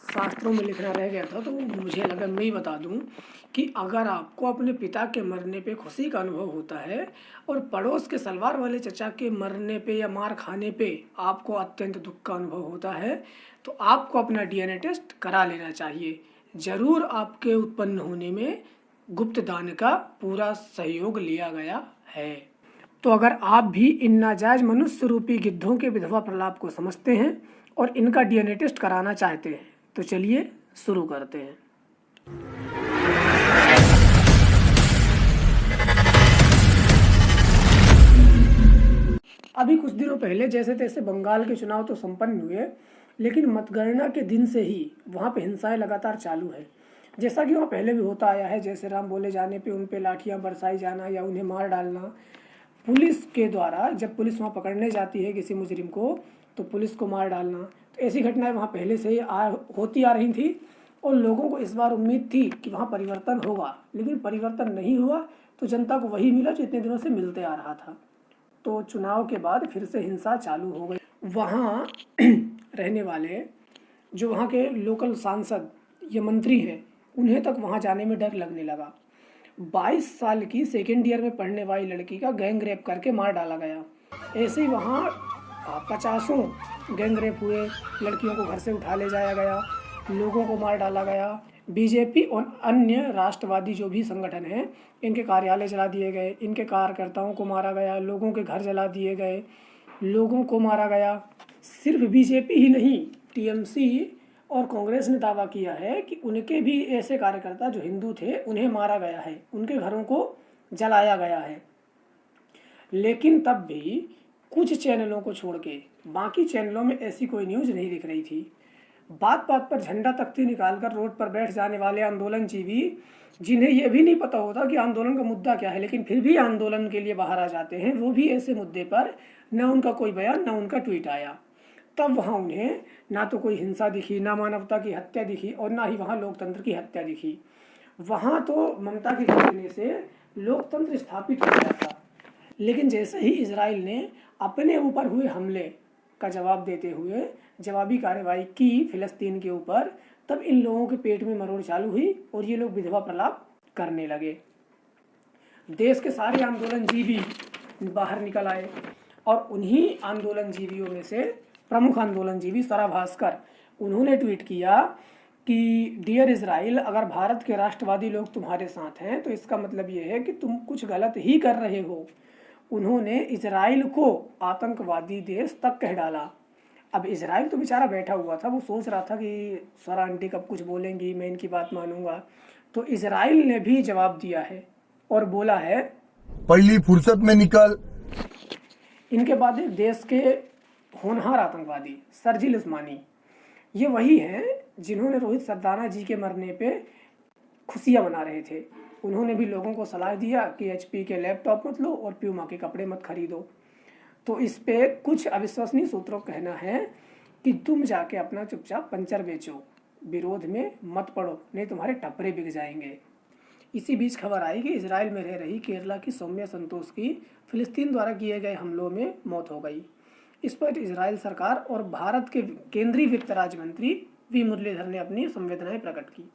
शास्त्रों में लिखना रह गया था, तो मुझे लगा मैं ही बता दूं कि अगर आपको अपने पिता के मरने पे खुशी का अनुभव होता है और पड़ोस के सलवार वाले चचा के मरने पे या मार खाने पे आपको अत्यंत दुख का अनुभव होता है, तो आपको अपना डीएनए टेस्ट करा लेना चाहिए। ज़रूर आपके उत्पन्न होने में गुप्त दान का पूरा सहयोग लिया गया है। तो अगर आप भी इन नाजायज मनुष्य रूपी गिद्धों के विधवा प्रलाप को समझते हैं और इनका डीएनए टेस्ट कराना चाहते हैं, तो चलिए शुरू करते हैं। अभी कुछ दिनों पहले जैसे तैसे बंगाल के चुनाव तो संपन्न हुए, लेकिन मतगणना के दिन से ही वहाँ पे हिंसाएं लगातार चालू है। जैसा कि वहाँ पहले भी होता आया है, जैसे राम बोले जाने पे उन पे लाठियाँ बरसाई जाना या उन्हें मार डालना। पुलिस के द्वारा जब पुलिस वहाँ पकड़ने जाती है किसी मुजरिम को, तो पुलिस को मार डालना, तो ऐसी घटनाएं वहाँ पहले से ही होती आ रही थी। और लोगों को इस बार उम्मीद थी कि वहाँ परिवर्तन होगा, लेकिन परिवर्तन नहीं हुआ। तो जनता को वही मिला जो इतने दिनों से मिलते आ रहा था। तो चुनाव के बाद फिर से हिंसा चालू हो गई। वहाँ रहने वाले जो वहाँ के लोकल सांसद या मंत्री हैं, उन्हें तक वहाँ जाने में डर लगने लगा। 22 साल की सेकेंड ईयर में पढ़ने वाली लड़की का गैंग रेप करके मार डाला गया। ऐसे ही वहाँ 50 गैंग रेप हुए, लड़कियों को घर से उठा ले जाया गया, लोगों को मार डाला गया। बीजेपी और अन्य राष्ट्रवादी जो भी संगठन हैं, इनके कार्यालय जला दिए गए, इनके कार्यकर्ताओं को मारा गया, लोगों के घर जला दिए गए, लोगों को मारा गया। सिर्फ बीजेपी ही नहीं, टीएमसी और कांग्रेस ने दावा किया है कि उनके भी ऐसे कार्यकर्ता जो हिंदू थे उन्हें मारा गया है, उनके घरों को जलाया गया है। लेकिन तब भी कुछ चैनलों को छोड़ के बाकी चैनलों में ऐसी कोई न्यूज़ नहीं दिख रही थी। बात बात पर झंडा तख्ती निकालकर रोड पर बैठ जाने वाले आंदोलनजीवी, जिन्हें यह भी नहीं पता होता कि आंदोलन का मुद्दा क्या है, लेकिन फिर भी आंदोलन के लिए बाहर आ जाते हैं, वो भी ऐसे मुद्दे पर न उनका कोई बयान न उनका ट्वीट आया। तब वहाँ उन्हें ना तो कोई हिंसा दिखी, ना मानवता की हत्या दिखी, और ना ही वहाँ लोकतंत्र की हत्या दिखी। वहाँ तो ममता के जीतने से लोकतंत्र स्थापित हो गया था। लेकिन जैसे ही इजराइल ने अपने ऊपर हुए हमले का जवाब देते हुए जवाबी कार्रवाई की फिलिस्तीन के ऊपर, तब इन लोगों के पेट में मरोड़ चालू हुई और ये लोग विधवा प्रलाप करने लगे। देश के सारे आंदोलनजीवी बाहर निकल आए और उन्हीं आंदोलनजीवियों में से प्रमुख आंदोलनजीवी सरा भास्कर, उन्होंने ट्वीट किया कि डियर इजराइल, अगर भारत के राष्ट्रवादी लोग तुम्हारे साथ हैं तो इसका मतलब ये है कि तुम कुछ गलत ही कर रहे हो। उन्होंने इजराइल को आतंकवादी देश तक कह डाला। अब इजराइल तो बेचारा बैठा हुआ था, वो सोच रहा था कि सरा आंटी कब कुछ बोलेंगी, मैं इनकी बात मानूंगा। तो इजराइल ने भी जवाब दिया है और बोला है, पहली फुर्सत में निकल। इनके बाद देश के होनहार आतंकवादी शर्जील उस्मानी, ये वही हैं जिन्होंने रोहित सरदाना जी के मरने पे खुशियाँ मना रहे थे। उन्होंने भी लोगों को सलाह दिया कि HP के लैपटॉप मत लो और प्यूमा के कपड़े मत खरीदो। तो इस पे कुछ अविश्वसनीय सूत्रों का कहना है कि तुम जाके अपना चुपचाप पंचर बेचो, विरोध में मत पड़ो, नहीं तुम्हारे टपरे बिक जाएंगे। इसी बीच खबर आई कि इजराइल में रह रही केरला की सौम्या संतोष की फिलिस्तीन द्वारा किए गए हमलों में मौत हो गई। इस पर इजराइल सरकार और भारत के केंद्रीय वित्त राज्य मंत्री वी मुरलीधर ने अपनी संवेदनाएं प्रकट की।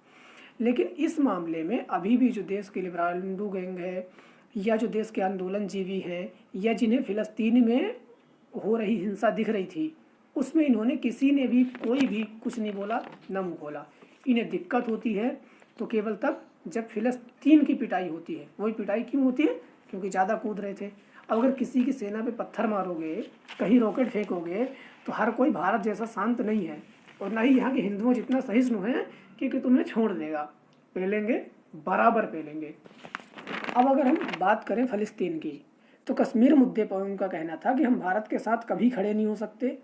लेकिन इस मामले में अभी भी जो देश के लिबरल हिंदू गैंग है, या जो देश के आंदोलनजीवी हैं, या जिन्हें फिलिस्तीन में हो रही हिंसा दिख रही थी, उसमें इन्होंने किसी ने भी कोई भी कुछ नहीं बोला, न मुँह खोला। इन्हें दिक्कत होती है तो केवल तब जब फिलिस्तीन की पिटाई होती है। वही पिटाई क्यों होती है? क्योंकि ज़्यादा कूद रहे थे। अब अगर किसी की सेना पे पत्थर मारोगे, कहीं रॉकेट फेंकोगे, तो हर कोई भारत जैसा शांत नहीं है, और ना ही यहाँ के हिंदुओं जितना सहिष्णु है कि तुम्हें छोड़ देगा। पेलेंगे, बराबर पेलेंगे। अब अगर हम बात करें फ़लस्तीन की, तो कश्मीर मुद्दे पर उनका कहना था कि हम भारत के साथ कभी खड़े नहीं हो सकते,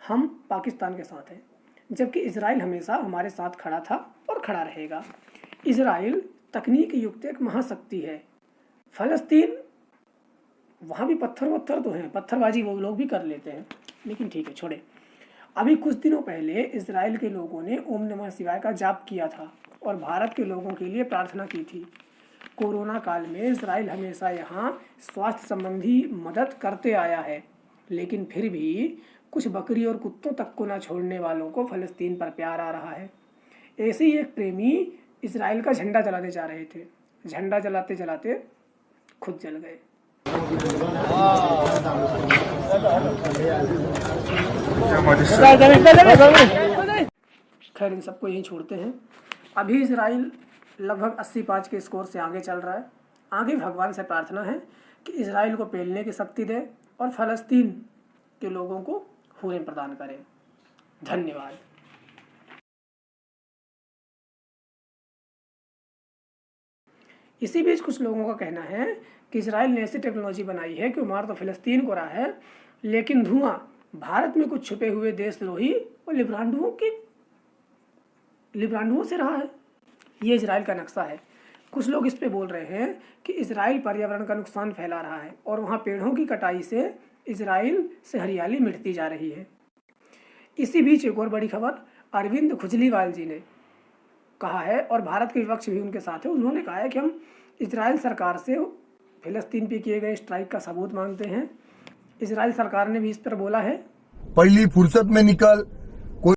हम पाकिस्तान के साथ हैं, जबकि इजराइल हमेशा हमारे साथ खड़ा था और खड़ा रहेगा। इजराइल तकनीक युक्त एक महाशक्ति है। फ़लस्तीन, वहाँ भी पत्थर वत्थर तो हैं, पत्थरबाजी वो लोग भी कर लेते हैं, लेकिन ठीक है, छोड़े। अभी कुछ दिनों पहले इजराइल के लोगों ने ओम नमः शिवाय का जाप किया था और भारत के लोगों के लिए प्रार्थना की थी। कोरोना काल में इजराइल हमेशा यहाँ स्वास्थ्य संबंधी मदद करते आया है, लेकिन फिर भी कुछ बकरी और कुत्तों तक को ना छोड़ने वालों को फ़लस्तीन पर प्यार आ रहा है। ऐसे ही एक प्रेमी इजराइल का झंडा जलाने जा रहे थे। झंडा जलाते जलाते खुद जल गए। खैर, इन सबको यहीं छोड़ते हैं। अभी इजराइल लगभग 85 के स्कोर से आगे चल रहा है। आगे भगवान से प्रार्थना है कि इजराइल को पेलने की शक्ति दे और फ़लस्तीन के लोगों को हुर्रियत प्रदान करे। धन्यवाद। इसी बीच कुछ लोगों का कहना है कि इजराइल ने ऐसी टेक्नोलॉजी बनाई है कि मार तो फ़लस्तीन को रहा है, लेकिन धुआं भारत में कुछ छुपे हुए देशद्रोही और लिब्रांडुओं से रहा है। ये इजराइल का नक्शा है। कुछ लोग इस पे बोल रहे हैं कि इजराइल पर्यावरण का नुकसान फैला रहा है और वहाँ पेड़ों की कटाई से इजराइल से हरियाली मिटती जा रही है। इसी बीच एक और बड़ी खबर, अरविंद केजरीवाल जी ने कहा है, और भारत के विपक्ष भी उनके साथ है, उन्होंने कहा है कि हम इजराइल सरकार से फ़लस्तीन पे किए गए स्ट्राइक का सबूत मांगते हैं। इजराइल सरकार ने भी इस पर बोला है, पहली फुर्सत में निकल